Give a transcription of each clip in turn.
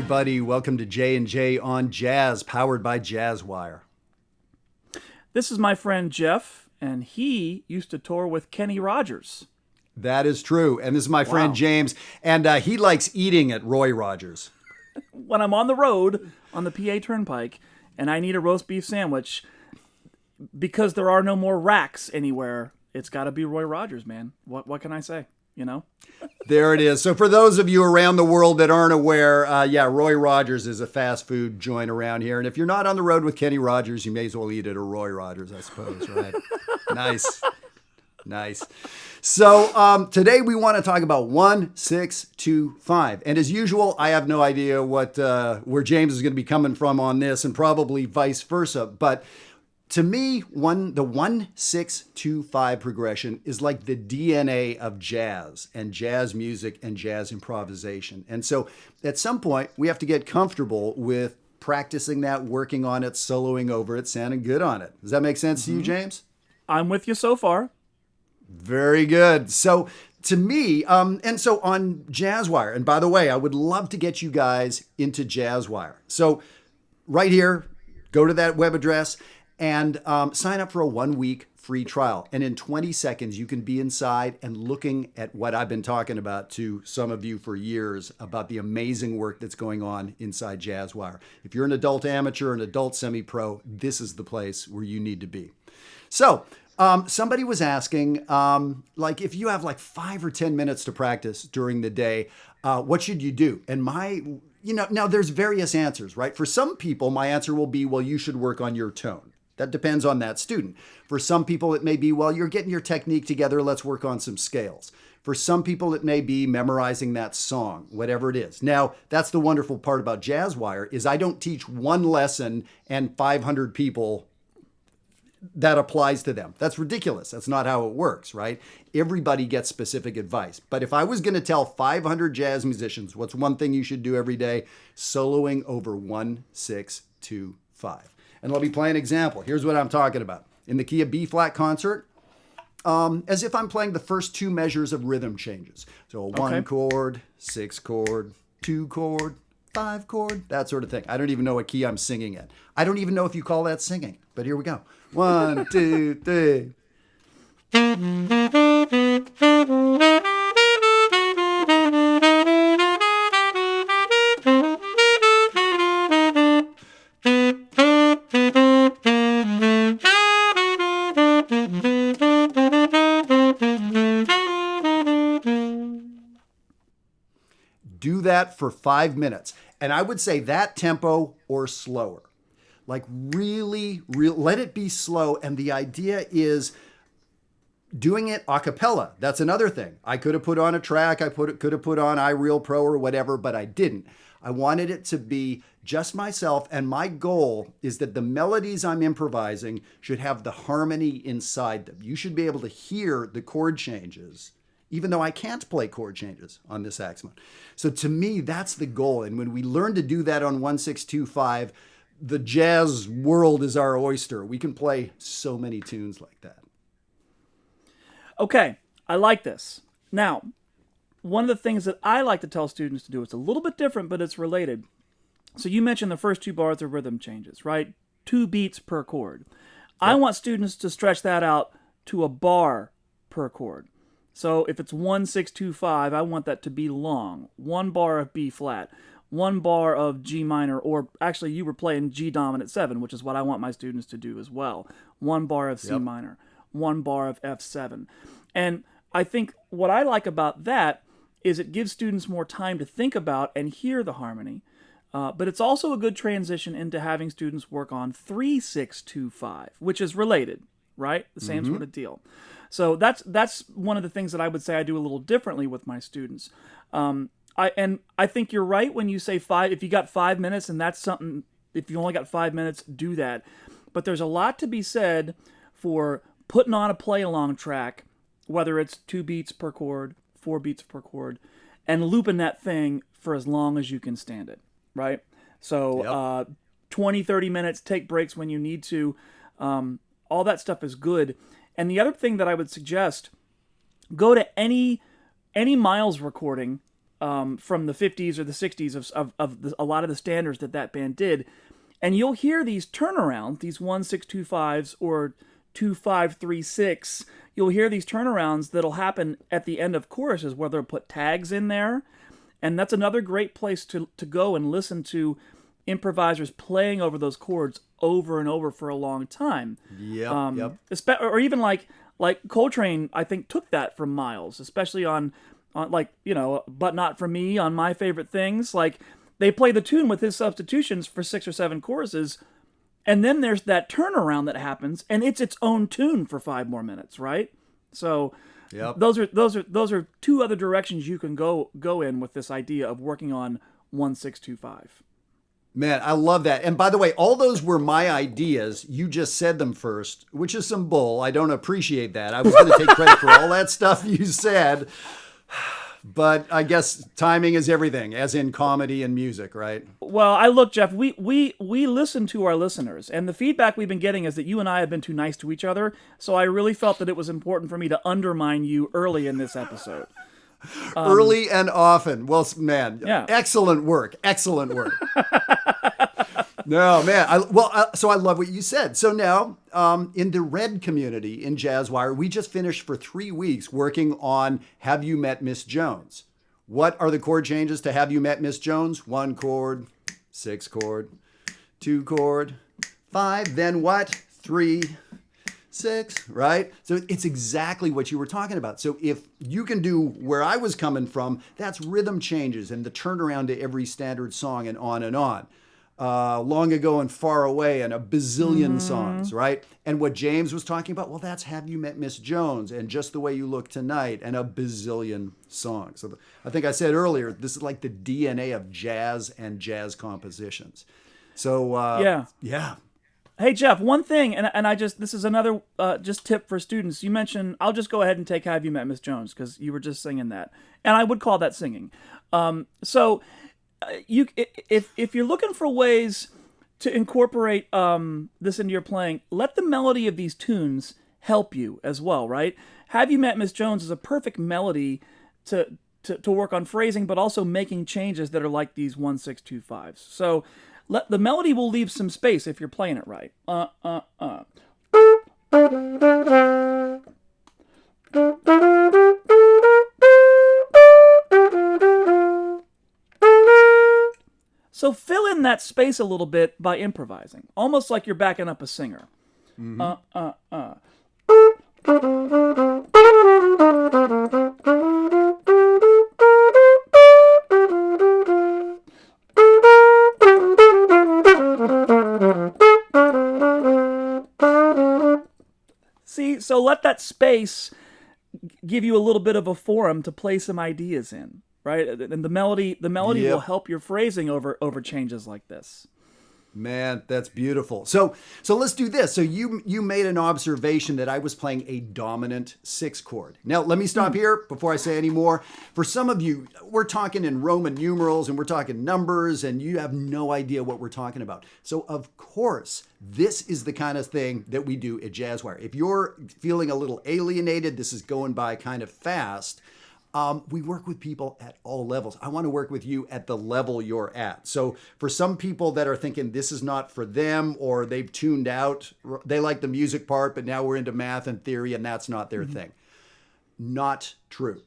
everybody. Welcome to J&J On Jazz, powered by Jazzwire. This is my friend Jeff, and he used to tour with Kenny Rogers. That is true. And this is my friend James, and he likes eating at Roy Rogers. When I'm on the road on the PA Turnpike and I need a roast beef sandwich, because there are no more racks anywhere, it's got to be Roy Rogers, man. What can I say? You know? There it is. So for those of you around the world that aren't aware, Roy Rogers is a fast food joint around here. And if you're not on the road with Kenny Rogers, you may as well eat at a Roy Rogers, I suppose, right? Nice. So today we want to talk about 1, 6, 2, 5. And as usual, I have no idea where James is going to be coming from on this, and probably vice versa. But to me, the 1, 6, 2, 5 progression is like the DNA of jazz and jazz music and jazz improvisation. And so at some point, we have to get comfortable with practicing that, working on it, soloing over it, sounding good on it. Does that make sense to you, James? I'm with you so far. Very good. So to me, and so on Jazzwire, and by the way, I would love to get you guys into Jazzwire. So right here, go to that web address and sign up for a 1-week free trial. And in 20 seconds, you can be inside and looking at what I've been talking about to some of you for years about the amazing work that's going on inside Jazzwire. If you're an adult amateur, an adult semi-pro, this is the place where you need to be. So somebody was asking, if you have 5 or 10 minutes to practice during the day, what should you do? And now there's various answers, right? For some people, my answer will be, well, you should work on your tone. That depends on that student. For some people, it may be, well, you're getting your technique together. Let's work on some scales. For some people, it may be memorizing that song, whatever it is. Now, that's the wonderful part about Jazzwire is I don't teach one lesson and 500 people that applies to them. That's ridiculous. That's not how it works, right? Everybody gets specific advice. But if I was going to tell 500 jazz musicians what's one thing you should do every day, soloing over 1, 6, 2, 5. And let me play an example. Here's what I'm talking about. In the key of B flat concert, as if I'm playing the first 2 measures of rhythm changes. So a 1 chord, 6 chord, 2 chord, 5 chord, that sort of thing. I don't even know what key I'm singing at. I don't even know if you call that singing, but here we go. 1, 2, 3. Do that for 5 minutes. And I would say that tempo or slower. Really, let it be slow. And the idea is doing it a cappella. That's another thing. I could have put on a track. I could have put on iReal Pro or whatever, but I didn't. I wanted it to be just myself. And my goal is that the melodies I'm improvising should have the harmony inside them. You should be able to hear the chord changes, even though I can't play chord changes on this saxophone. So to me, that's the goal. And when we learn to do that on 1, 6, 2, 5, the jazz world is our oyster. We can play so many tunes like that. Okay, I like this. Now, one of the things that I like to tell students to do, it's a little bit different, but it's related. So you mentioned the first 2 bars of rhythm changes, right? 2 beats per chord. Yep. I want students to stretch that out to a bar per chord. So if it's 1, 6, 2, 5, I want that to be long. 1 bar of B flat, 1 bar of G minor, or actually you were playing G dominant 7, which is what I want my students to do as well. 1 bar of C minor, 1 bar of F7. And I think what I like about that is it gives students more time to think about and hear the harmony. But it's also a good transition into having students work on 3, 6, 2, 5, which is related, right? The same sort of deal. So that's one of the things that I would say I do a little differently with my students. I think you're right when you say 5. If you got 5 minutes, and that's something, if you only got 5 minutes, do that. But there's a lot to be said for putting on a play-along track, whether it's 2 beats per chord, 4 beats per chord, and looping that thing for as long as you can stand it, right? So 20, 30 minutes, take breaks when you need to. All that stuff is good. And the other thing that I would suggest, go to any Miles recording from the 50s or the 60s a lot of the standards that band did. And you'll hear these turnarounds, these 1-6-2-5s or 2-5-3-6. You'll hear these turnarounds that'll happen at the end of choruses where they'll put tags in there. And that's another great place to go and listen to improvisers playing over those chords over and over for a long time. Yep. Or even like Coltrane, I think, took that from Miles, especially on like, But Not For Me, on My Favorite Things. Like, they play the tune with his substitutions for 6 or 7 choruses, and then there's that turnaround that happens, and it's its own tune for 5 more minutes, right? So those are 2 other directions you can go in with this idea of working on 1-6-2-5. Man, I love that. And by the way, all those were my ideas. You just said them first, which is some bull. I don't appreciate that. I was going to take credit for all that stuff you said. But I guess timing is everything, as in comedy and music, right? Well, Jeff, we listen to our listeners, and the feedback we've been getting is that you and I have been too nice to each other, so I really felt that it was important for me to undermine you early in this episode. Early and often. Well, man, yeah. Excellent work. No, man. So I love what you said. So now, in the Red community in Jazzwire, we just finished for 3 weeks working on Have You Met Miss Jones? What are the chord changes to Have You Met Miss Jones? 1 chord, 6 chord, 2 chord, 5, then what? 3, 6, right? So it's exactly what you were talking about. So if you can do where I was coming from, that's rhythm changes and the turnaround to every standard song and on and on. Long Ago and Far Away and a bazillion songs, right? And what James was talking about, well, that's Have You Met Miss Jones and Just the Way You Look Tonight and a bazillion songs. So I think I said earlier, this is like the DNA of jazz and jazz compositions. So, yeah. Hey, Jeff, one thing, and this is another just tip for students. You mentioned, I'll just go ahead and take Have You Met Miss Jones because you were just singing that. And I would call that singing. If you're looking for ways to incorporate this into your playing, let the melody of these tunes help you as well, right? Have You Met Miss Jones is a perfect melody to work on phrasing, but also making changes that are like these 1-6-2-5s. So the melody will leave some space if you're playing it right. So fill in that space a little bit by improvising, almost like you're backing up a singer. See, so let that space give you a little bit of a forum to play some ideas in. Right, and the melody will help your phrasing over changes like this. Man, that's beautiful. So let's do this. So you made an observation that I was playing a dominant 6 chord. Now let me stop here before I say any more. For some of you, we're talking in Roman numerals and we're talking numbers, and you have no idea what we're talking about. So of course, this is the kind of thing that we do at Jazzwire. If you're feeling a little alienated, this is going by kind of fast. We work with people at all levels. I want to work with you at the level you're at. So for some people that are thinking this is not for them, or they've tuned out, they like the music part, but now we're into math and theory and that's not their thing. Not true.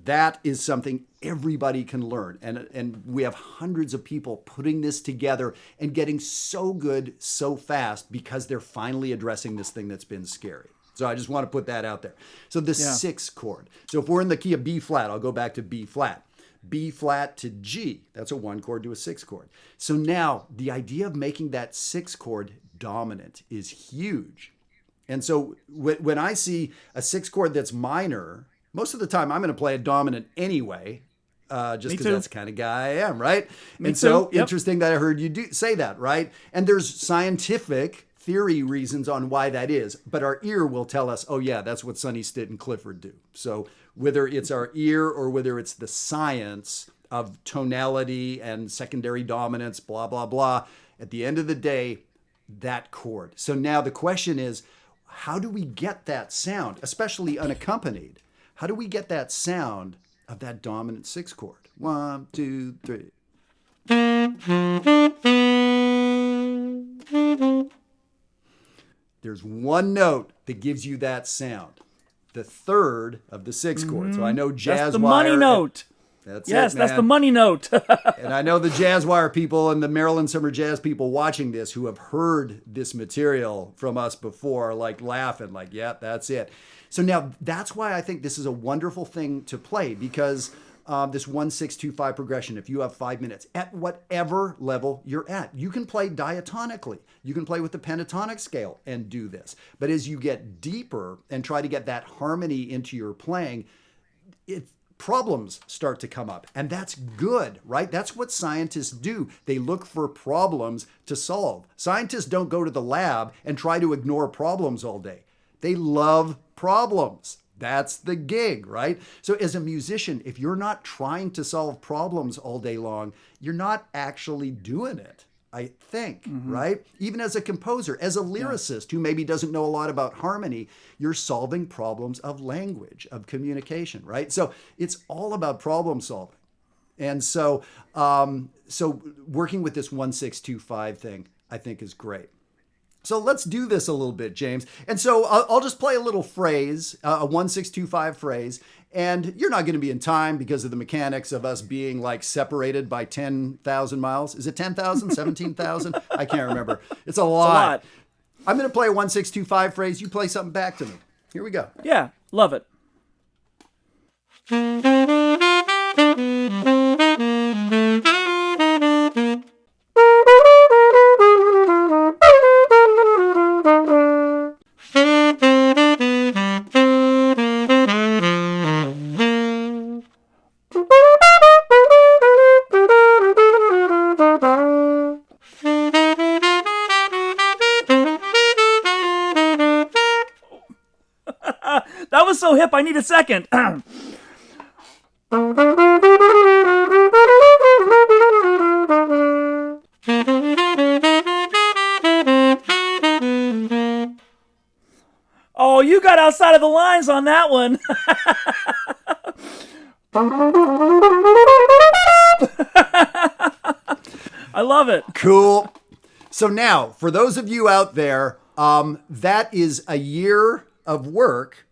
That is something everybody can learn. And we have hundreds of people putting this together and getting so good so fast because they're finally addressing this thing that's been scary. So I just want to put that out there. So the 6 chord. So if we're in the key of B flat, I'll go back to B flat. B flat to G. That's a 1 chord to a 6 chord. So now the idea of making that 6 chord dominant is huge. And so when I see a 6 chord that's minor, most of the time I'm going to play a dominant anyway, just because that's the kind of guy I am, right? Interesting that I heard you say that, right? And there's scientific theory reasons on why that is, but our ear will tell us, oh yeah, that's what Sonny Stitt and Clifford do. So whether it's our ear or whether it's the science of tonality and secondary dominance, blah, blah, blah, at the end of the day, that chord. So now the question is, how do we get that sound, especially unaccompanied? How do we get that sound of that dominant 6 chord. 1, 2, 3. There's one note that gives you that sound. The third of the 6 chord. So I know Jazz That's the Wire. money note. That's Yes, it, that's man. the money note. And I know the Jazz Wire people and the Maryland Summer Jazz people watching this who have heard this material from us before, like laughing, like, yeah, that's it. So now that's why I think this is a wonderful thing to play, because this 1-6-2-5 progression, if you have 5 minutes at whatever level you're at, you can play diatonically. You can play with the pentatonic scale and do this. But as you get deeper and try to get that harmony into your playing, problems start to come up, and that's good, right? That's what scientists do. They look for problems to solve. Scientists don't go to the lab and try to ignore problems all day. They love problems. That's the gig, right? So as a musician, if you're not trying to solve problems all day long, you're not actually doing it, I think, right? Even as a composer, as a lyricist who maybe doesn't know a lot about harmony, you're solving problems of language, of communication, right? So it's all about problem solving. And so, working with this 1-6-2-5 thing, I think is great. So let's do this a little bit, James. And so I'll just play a little phrase, a 1-6-2-5 phrase, and you're not going to be in time because of the mechanics of us being like separated by 10,000 miles. Is it 10,000, 17,000? I can't remember. It's a lot. I'm going to play a 1-6-2-5 phrase. You play something back to me. Here we go. Yeah, love it. That was so hip, I need a second. Oh, you got outside of the lines on that one. I love it. Cool. So now, for those of you out there, that is a year of work,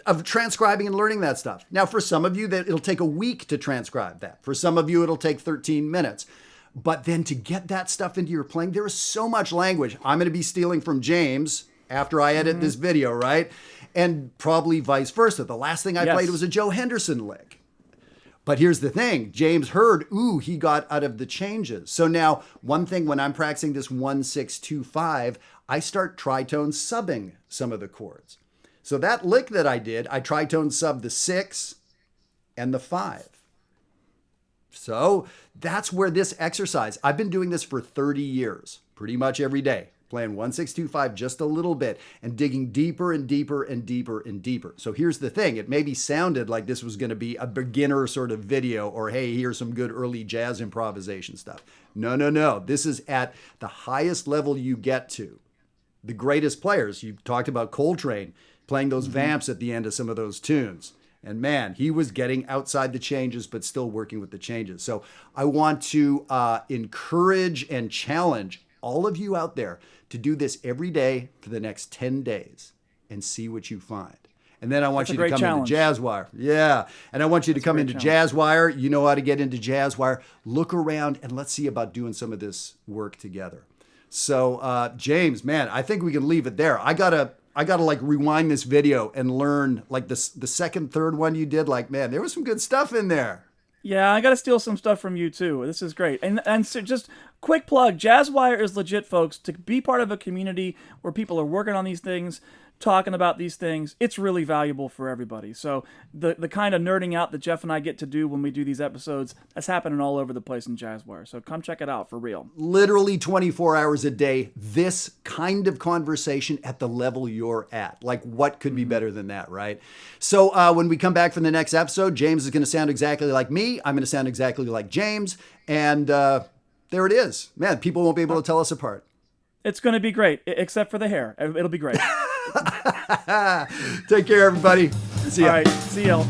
of transcribing and learning that stuff. Now, for some of you, that it'll take a week to transcribe that. For some of you, it'll take 13 minutes. But then to get that stuff into your playing, there is so much language. I'm going to be stealing from James after I edit this video, right? And probably vice versa. The last thing I played was a Joe Henderson lick. But here's the thing. James heard, he got out of the changes. So now, one thing when I'm practicing this 1-6-2-5, I start tritone subbing some of the chords. So that lick that I did, I tritone sub the 6 and the 5. So that's where this exercise, I've been doing this for 30 years, pretty much every day, playing 1-6-2-5 just a little bit and digging deeper and deeper and deeper and deeper. So here's the thing. It maybe sounded like this was going to be a beginner sort of video or, hey, here's some good early jazz improvisation stuff. No. This is at the highest level you get to. The greatest players, you talked about Coltrane playing those vamps at the end of some of those tunes. And man, he was getting outside the changes, but still working with the changes. So I want to encourage and challenge all of you out there to do this every day for the next 10 days and see what you find. And then I want you to come into Jazzwire. Yeah. And I want you to come into Jazzwire. You know how to get into Jazzwire. Look around and let's see about doing some of this work together. So James, man, I think we can leave it there. I gotta like rewind this video and learn like the second, third one you did. Like, man, there was some good stuff in there. Yeah, I got to steal some stuff from you too. This is great. And so just quick plug, Jazzwire is legit, folks. To be part of a community where people are working on these things, talking about these things, it's really valuable for everybody. So the kind of nerding out that Jeff and I get to do when we do these episodes, that's happening all over the place in Jazzwire. So come check it out for real. Literally 24 hours a day, this kind of conversation at the level you're at. Like, what could be better than that, right? So when we come back from the next episode, James is going to sound exactly like me. I'm going to sound exactly like James. And there it is. Man, people won't be able to tell us apart. It's going to be great, except for the hair. It'll be great. Take care, everybody. See ya. All right, see y'all.